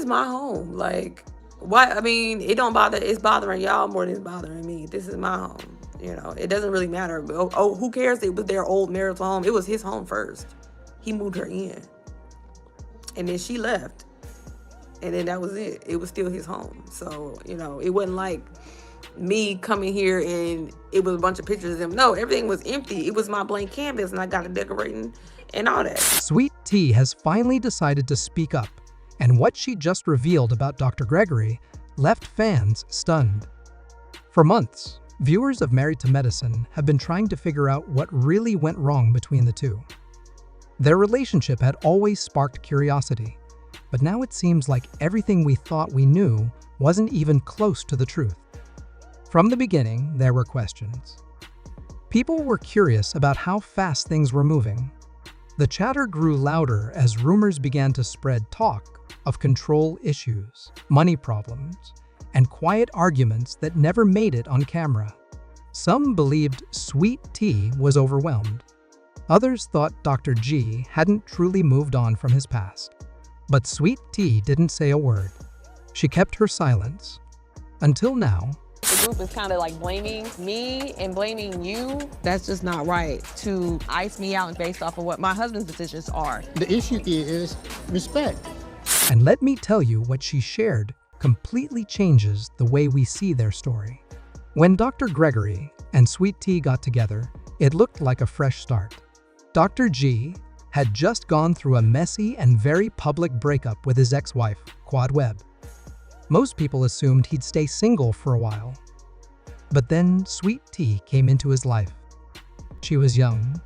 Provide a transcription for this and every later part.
is my home. Like, why? I mean, it don't bother. It's bothering y'all more than it's bothering me. This is my home. You know, it doesn't really matter. Oh, who cares? It was their old marital home. It was his home first. He moved her in, and then she left, and then that was it. It was still his home. So, you know, it wasn't like me coming here and it was a bunch of pictures of them. No, everything was empty. It was my blank canvas, and I got it decorating and all that. Sweet Tea has finally decided to speak up, and what she just revealed about Dr. Gregory left fans stunned. For months, viewers of Married to Medicine have been trying to figure out what really went wrong between the two. Their relationship had always sparked curiosity, but now it seems like everything we thought we knew wasn't even close to the truth. From the beginning, there were questions. People were curious about how fast things were moving. The chatter grew louder as rumors began to spread talk of control issues, money problems, and quiet arguments that never made it on camera. Some believed Sweet Tea was overwhelmed. Others thought Dr. G hadn't truly moved on from his past. But Sweet Tea didn't say a word. She kept her silence. Until now, the group is kind of like blaming me and blaming you. That's just not right to ice me out based off of what my husband's decisions are. The issue is respect. And let me tell you, what she shared completely changes the way we see their story. When Dr. Gregory and Sweet Tea got together, it looked like a fresh start. Dr. G had just gone through a messy and very public breakup with his ex-wife, Quad Webb. Most people assumed he'd stay single for a while. But then Sweet Tea came into his life. She was young,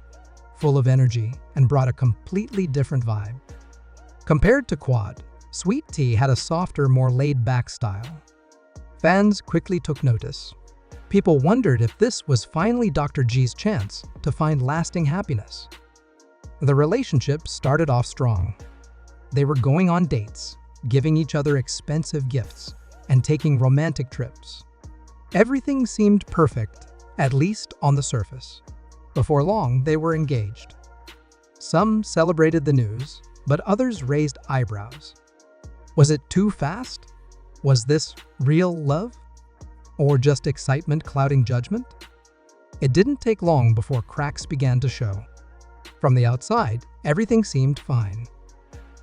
full of energy, and brought a completely different vibe. Compared to Quad, Sweet Tea had a softer, more laid-back style. Fans quickly took notice. People wondered if this was finally Dr. G's chance to find lasting happiness. The relationship started off strong. They were going on dates, giving each other expensive gifts, and taking romantic trips. Everything seemed perfect, at least on the surface. Before long, they were engaged. Some celebrated the news, but others raised eyebrows. Was it too fast? Was this real love? Or just excitement clouding judgment? It didn't take long before cracks began to show. From the outside, everything seemed fine.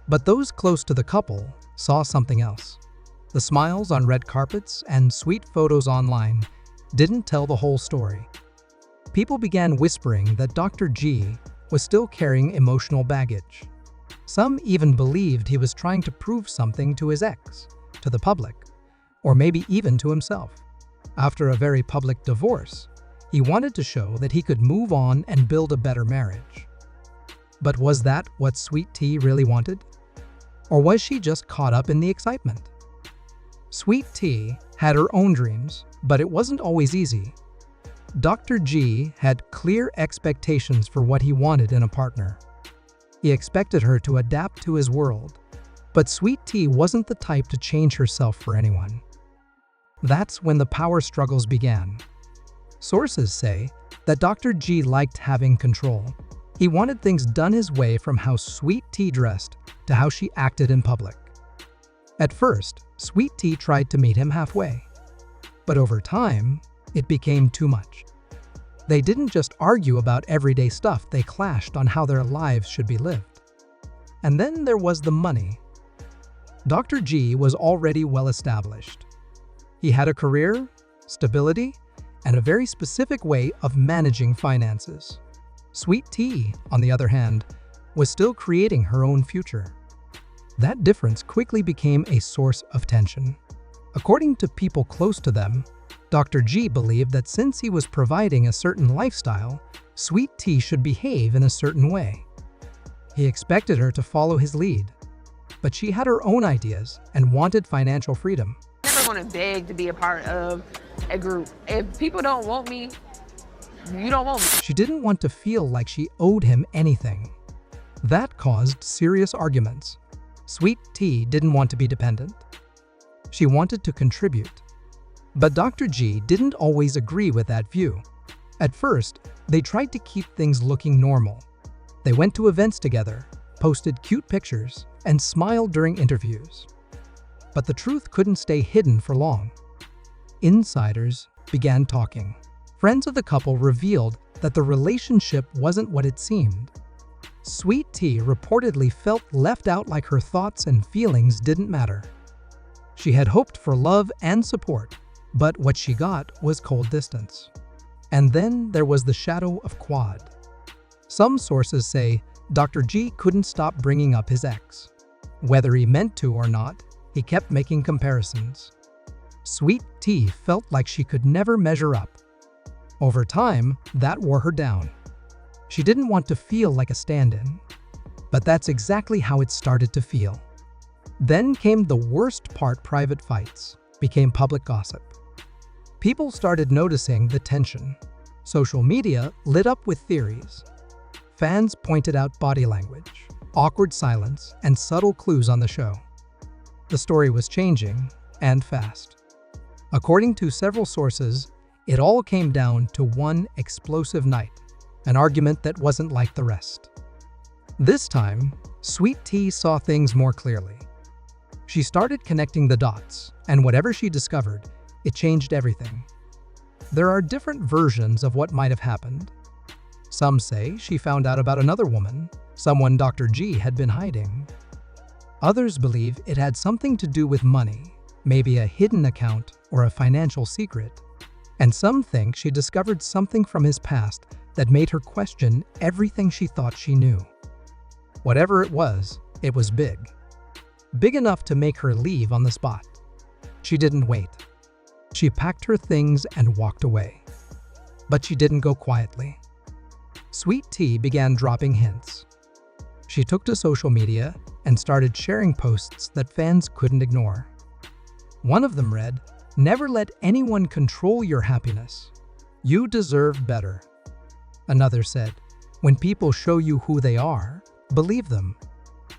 But those close to the couple saw something else. The smiles on red carpets and sweet photos online didn't tell the whole story. People began whispering that Dr. G was still carrying emotional baggage. Some even believed he was trying to prove something to his ex, to the public, or maybe even to himself. After a very public divorce, he wanted to show that he could move on and build a better marriage. But was that what Sweet Tea really wanted? Or was she just caught up in the excitement? Sweet Tea had her own dreams, but it wasn't always easy. Dr. G had clear expectations for what he wanted in a partner. He expected her to adapt to his world, but Sweet Tea wasn't the type to change herself for anyone. That's when the power struggles began. Sources say that Dr. G liked having control. He wanted things done his way, from how Sweet Tea dressed to how she acted in public. At first, Sweet Tea tried to meet him halfway. But over time, it became too much. They didn't just argue about everyday stuff, they clashed on how their lives should be lived. And then there was the money. Dr. G was already well established. He had a career, stability, and a very specific way of managing finances. Sweet Tea, on the other hand, was still creating her own future. That difference quickly became a source of tension. According to people close to them, Dr. G believed that since he was providing a certain lifestyle, Sweet Tea should behave in a certain way. He expected her to follow his lead, but she had her own ideas and wanted financial freedom. I'm never going to beg to be a part of a group. If people don't want me, you don't want me. She didn't want to feel like she owed him anything. That caused serious arguments. Sweet Tea didn't want to be dependent. She wanted to contribute. But Dr. G didn't always agree with that view. At first, they tried to keep things looking normal. They went to events together, posted cute pictures, and smiled during interviews. But the truth couldn't stay hidden for long. Insiders began talking. Friends of the couple revealed that the relationship wasn't what it seemed. Sweet Tea reportedly felt left out, like her thoughts and feelings didn't matter. She had hoped for love and support, but what she got was cold distance. And then there was the shadow of Quad. Some sources say Dr. G couldn't stop bringing up his ex. Whether he meant to or not, he kept making comparisons. Sweet Tea felt like she could never measure up. Over time, that wore her down. She didn't want to feel like a stand-in. But that's exactly how it started to feel. Then came the worst part. Private fights became public gossip. People started noticing the tension. Social media lit up with theories. Fans pointed out body language, awkward silence, and subtle clues on the show. The story was changing, and fast. According to several sources, it all came down to one explosive night, an argument that wasn't like the rest. This time, Sweet Tea saw things more clearly. She started connecting the dots, and whatever she discovered, it changed everything. There are different versions of what might have happened. Some say she found out about another woman, someone Dr. G had been hiding. Others believe it had something to do with money, maybe a hidden account or a financial secret. And some think she discovered something from his past that made her question everything she thought she knew. Whatever it was big. Big enough to make her leave on the spot. She didn't wait. She packed her things and walked away. But she didn't go quietly. Sweet Tea began dropping hints. She took to social media and started sharing posts that fans couldn't ignore. One of them read, "Never let anyone control your happiness. You deserve better." Another said, "When people show you who they are, believe them."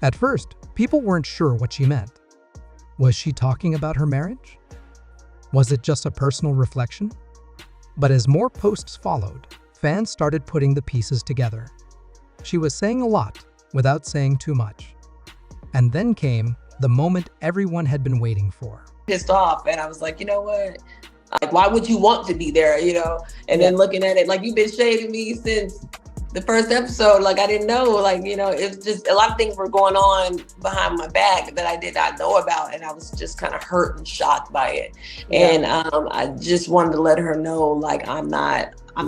At first, people weren't sure what she meant. Was she talking about her marriage? Was it just a personal reflection? But as more posts followed, fans started putting the pieces together. She was saying a lot without saying too much. And then came the moment everyone had been waiting for. Pissed off, and I was like, you know what? Like, why would you want to be there, you know? And then looking at it, like, you've been shading me since the first episode. Like, I didn't know, like, you know, it's just a lot of things were going on behind my back that I did not know about. And I was just kind of hurt and shocked by it. Yeah. And I just wanted to let her know, like, I'm not a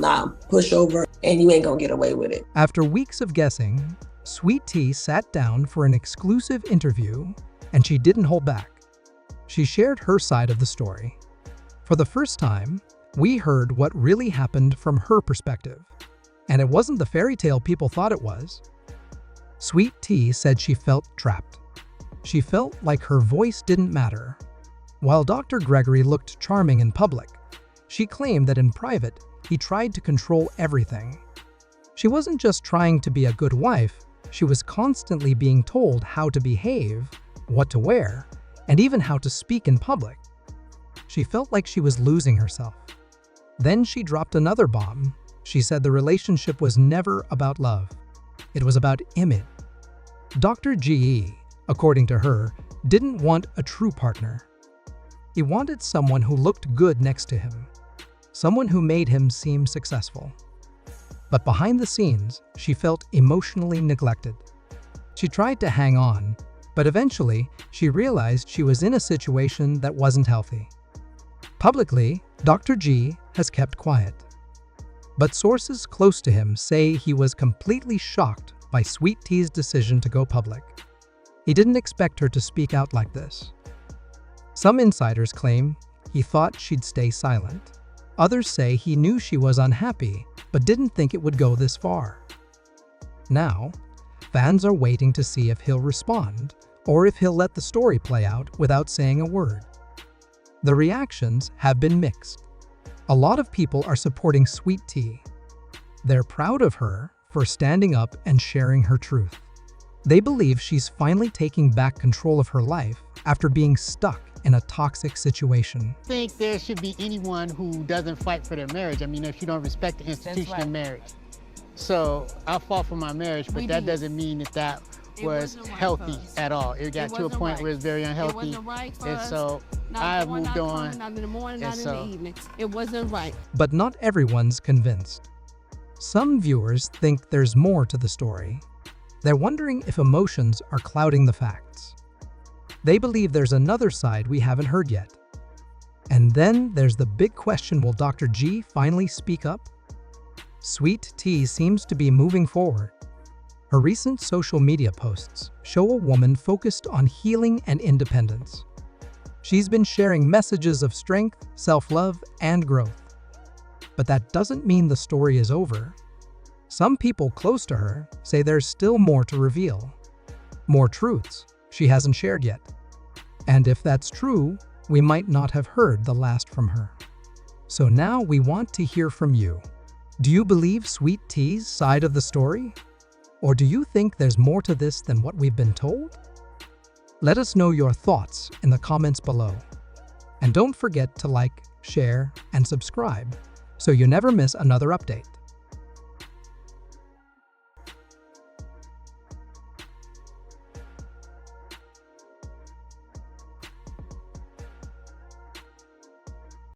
pushover and you ain't gonna get away with it. After weeks of guessing, Sweet Tea sat down for an exclusive interview, and she didn't hold back. She shared her side of the story. For the first time, we heard what really happened from her perspective. And it wasn't the fairy tale people thought it was. Sweet Tea said she felt trapped. She felt like her voice didn't matter. While Dr. Gregory looked charming in public, she claimed that in private, he tried to control everything. She wasn't just trying to be a good wife, she was constantly being told how to behave, what to wear, and even how to speak in public. She felt like she was losing herself. Then she dropped another bomb. She said the relationship was never about love. It was about image. Dr. G, according to her, didn't want a true partner. He wanted someone who looked good next to him, someone who made him seem successful. But behind the scenes, she felt emotionally neglected. She tried to hang on, but eventually, she realized she was in a situation that wasn't healthy. Publicly, Dr. G has kept quiet. But sources close to him say he was completely shocked by Sweet Tea's decision to go public. He didn't expect her to speak out like this. Some insiders claim he thought she'd stay silent. Others say he knew she was unhappy, but didn't think it would go this far. Now, fans are waiting to see if he'll respond, or if he'll let the story play out without saying a word. The reactions have been mixed. A lot of people are supporting Sweet Tea. They're proud of her for standing up and sharing her truth. They believe she's finally taking back control of her life after being stuck in a toxic situation. I think there should be anyone who doesn't fight for their marriage. I mean, if you don't respect the institution of marriage. So I fought for my marriage, but that doesn't mean that was wasn't right healthy for us. at all. It got to a wasn't point right. where it's very It unhealthy. wasn't right for And us. so Not I going, moved not on. coming, not in the morning, And not so- in the evening. It wasn't right. But not everyone's convinced. Some viewers think there's more to the story. They're wondering if emotions are clouding the facts. They believe there's another side we haven't heard yet. And then there's the big question, will Dr. G finally speak up? Sweet Tea seems to be moving forward. Her recent social media posts show a woman focused on healing and independence. She's been sharing messages of strength, self-love, and growth. But that doesn't mean the story is over. Some people close to her say there's still more to reveal. More truths she hasn't shared yet. And if that's true, we might not have heard the last from her. So now we want to hear from you. Do you believe Sweet Tea's side of the story? Or do you think there's more to this than what we've been told? Let us know your thoughts in the comments below. And don't forget to like, share, and subscribe so you never miss another update.